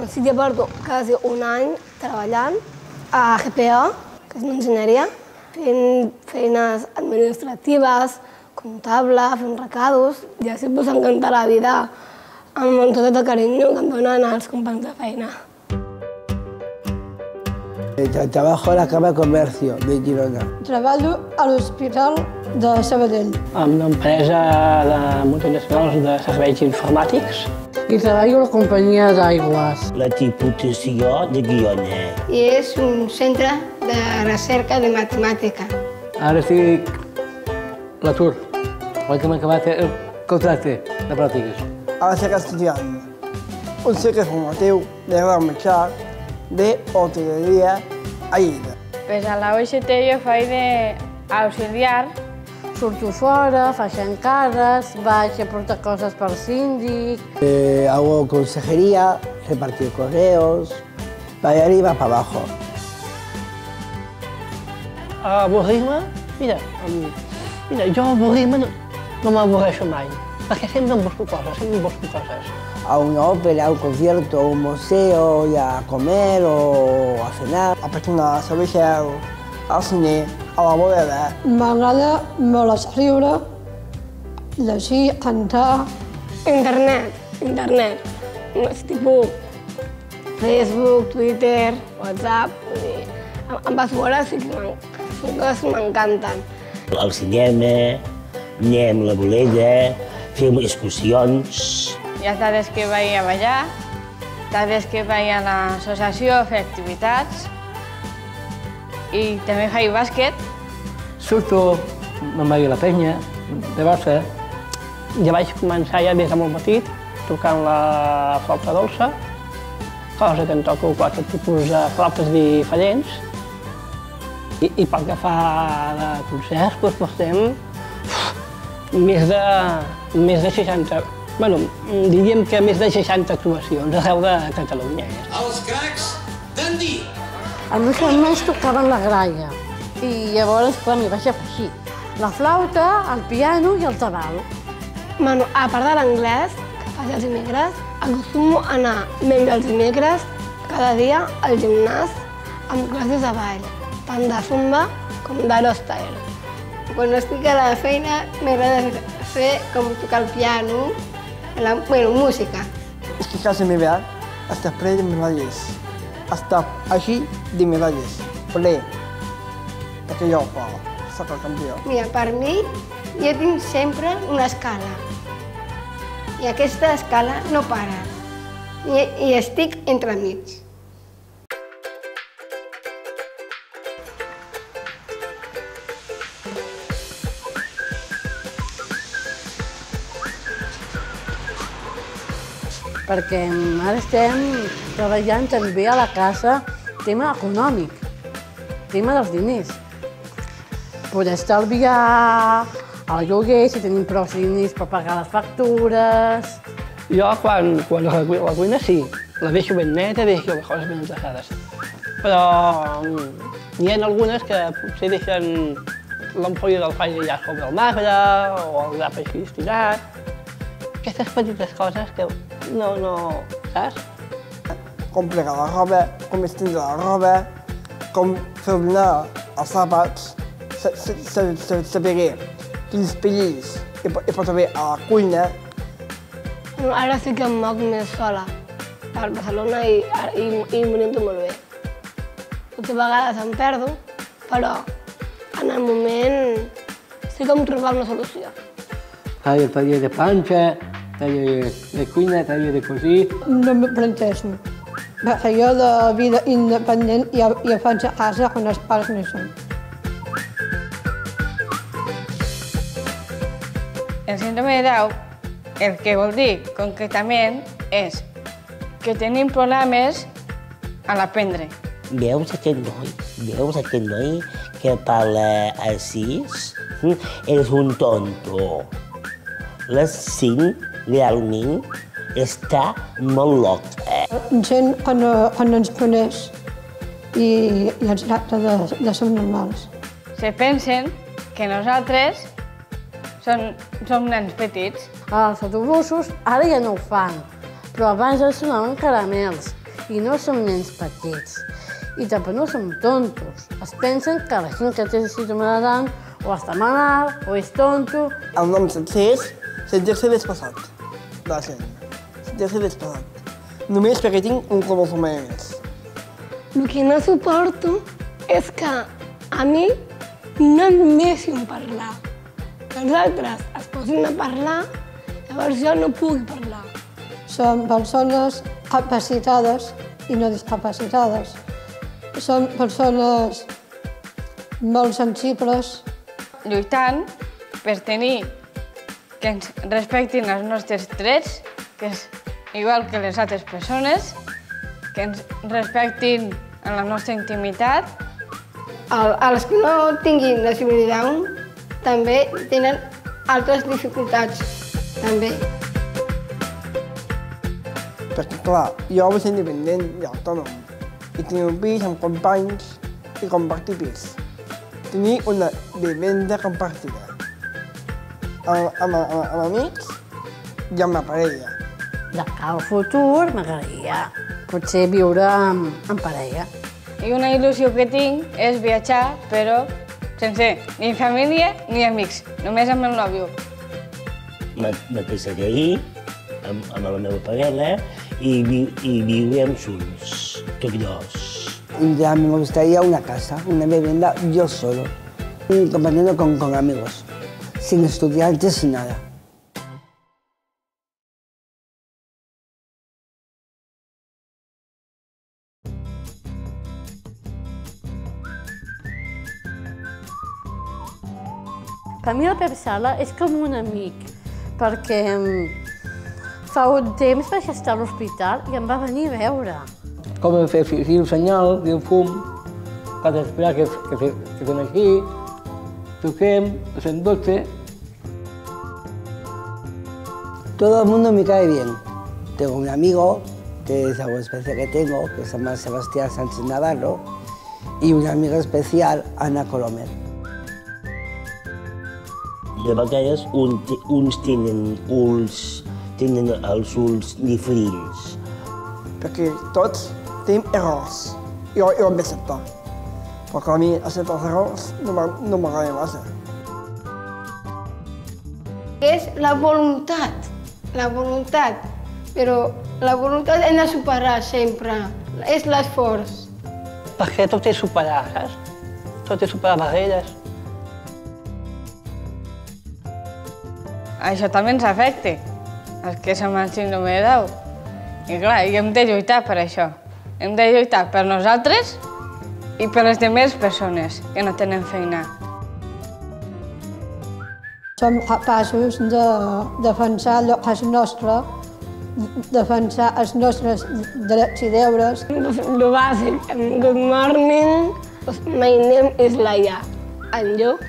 Sí que porto quasi un any treballant a GPO, que és una enginyeria, fent feines administratives, comptable, fent recados, i així pues encantar la vida amb tot el carinyo que em donen els companys de feina. Trabajo en la Cámara de Comercio de Girona. Treballo a l'Hospital de Sabadell. Amb una empresa de multinacionals de serveis informàtics. I treballo a la companyia d'aigües. La Diputació de Girona. I és un centre de recerca de matemàtica. Ara estic a l'atur, perquè m'he acabat el contracte de pràctiques. Ara estic estudiant un cicle formatiu de gran mitjà de hoteleria a Lleida. Pues a la OICT jo faig d'auxiliar. Surto fora, faig encàrrecs, vaig a portar coses per síndic. Hago consejería, repartir correos, para arriba, para abajo. Avorrir-me? Mira, jo avorrir-me no m'avorreixo mai, perquè sempre em busco coses, A una ópera, a un concierto, a un museo, y a comer o a cenar. A personar, a servir al cine, a la bodega. M'agrada molt escriure, llegir, cantar. Internet. És tipus Facebook, Twitter, WhatsApp. Em vas veure, sí que són coses que m'encanten. Al cinema, anem a la bolella, fem excursions. Hi ha tardes que vaig a ballar, tardes que vaig a l'associació a fer activitats i també faig bàsquet. Surto, me'n vaig a la penya, de Barça. Ja vaig començar ja des de molt petit, tocant la flauta dolça, cosa que en toco quatre tipus de flautes diferents. I pel que fa de concerts, doncs portem més de 60, bueno, diríem que més de 60 actuacions arreu de Catalunya. Els cracs d'Andí. Els meus germans tocaven la gralla i llavors, clar, m'hi vaig afegir la flauta, el piano i el tabal. Bueno, a part de l'anglès, que faig els dimecres, acostumo a anar menys els dimecres cada dia al gimnàs amb classes de ball, tant de zumba com d'Aerostyle. Quan estic a la feina m'agrada fer com tocar el piano, música. Es que casa meva està ple de medalles. Està així de medalles. Ple. Perquè jo, soc el campió. Mira, per mi, jo tinc sempre una escala. I aquesta escala no para. I estic entremig. Perquè ara estem treballant també a la casa tema econòmic, tema dels diners. Poder estalviar el lloguer, si tenim prou diners per pagar les factures. Jo, quan la cuina, sí, la deixo ben neta, deixo les coses ben endreçades. Però n'hi ha algunes que potser deixen l'ampolla del pa allà sobre el marbre o el drap així estirat. Aquestes petites coses que no, saps? Com plegar la roba, com estendre la roba, com fer ordenar els àpats, saber quins pellils hi pot haver a la cuina. Ara sí que em moc més sola per Barcelona i m'oriento molt bé. Potser a vegades em perdo, però en el moment sí que em trobava una solució. Faig el taller de planxa, taller de cuina, taller de cosir. No me plantejo. Perquè jo de vida independent ja faig a casa quan els pares no hi són. El síndrome de Down, el que vol dir concretament és que tenim problemes a l'aprendre. Veus aquest noi que parla així? És un tonto. Les 5 realment està molt loca. Gent quan ens coneix i ens tracta de ser normals. Se pensen que nosaltres som nens petits. Els autobusos ara ja no ho fan, però abans ens donaven caramels I no són nens petits. I tampoc no són tontos. Es pensen que la gent que té síndrome de Down o està malalt o és tonto. El nom sencer és sentir-se desplaçat de la gent. Sentir-se desplaçat. Només perquè tinc un cromosoma més. El que no suporto és que a mi no em deixin parlar. Que els altres es posin a parlar, llavors jo no puc parlar. Són persones capacitades i no discapacitades. Són persones molt sensibles. Lluitant per tenir que ens respectin els nostres drets, que és igual que les altres persones, que ens respectin en la nostra intimitat. Els que no tinguin la síndrome de Down també tenen altres dificultats, també. Perquè, clar, jo vull ser independent i autònom. I tenir un pis amb companys i compartir pis. Tenir una vivenda compartida. Amb amics i amb la parella. De cara al futur m'agradaria potser viure en parella. I una il·lusió que tinc és viatjar, però sense ni família ni amics, només amb el nòvio. Me casaré amb la meva parella y vivíamos juntos, tots dos. Ya me gustaría una casa, una vivienda yo solo, compartiendo con amigos, sin estudiantes, sin nada. Per mi el Pep Sala és com un amic, perquè fa un temps vaig estar a l'hospital i em va venir a veure. Com hem fet així el senyal, i el fum, que has d'esperar que fem així, toquem, fem 12. Todo el mundo me cae bien. Tengo un amigo, que es algo especial que tengo, que se llama Sebastián Sánchez Navarro, y una amiga especial, Ana Colomer. De vegades uns tenen els ulls diferents. Perquè tots tenim errors. Jo ho hem d'acceptar. Però a mi acceptar els errors no m'agrada massa. És la voluntat, però la voluntat hem de superar sempre, és l'esforç. Perquè tot és superar, saps? Tot és superar barreres. Això també ens afecta, els que som amb síndrome de Down. I clar, hem de lluitar per això. Hem de lluitar per nosaltres i per les altres persones que no tenen feina. Som capaços de defensar el que és nostre, defensar els nostres drets i deures. Lo bàsic, good morning, my name is Laia, and you?